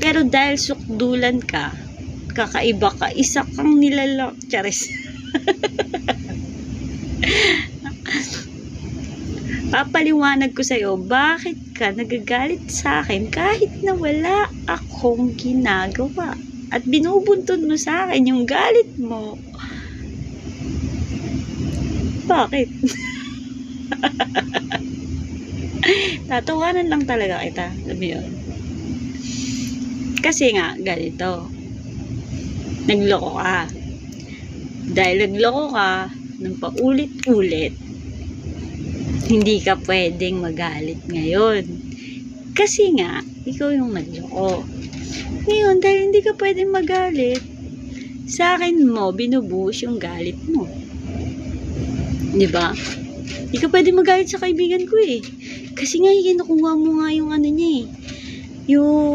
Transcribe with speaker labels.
Speaker 1: Pero dahil sukdulan ka, kakaiba ka, isa kang nilalak. Charis. Papaliwanag ko sa'yo, bakit ka nagagalit sa akin kahit na wala akong ginagawa. At binubuntun mo sa akin yung galit mo. Bakit? Tatawanan lang talaga kita. Alam mo yun? Kasi nga, ganito. Nagloko ka. Dahil nagloko ka, ng paulit-ulit, hindi ka pwedeng magalit ngayon. Kasi nga, ikaw yung nagloko. Ngayon, dahil hindi ka pwedeng magalit, sa akin mo, binubuhos yung galit mo. Diba? Hindi ka pwedeng magalit sa kaibigan ko eh. Kasi nga, kinukuha mo nga yung ano niya eh. Yung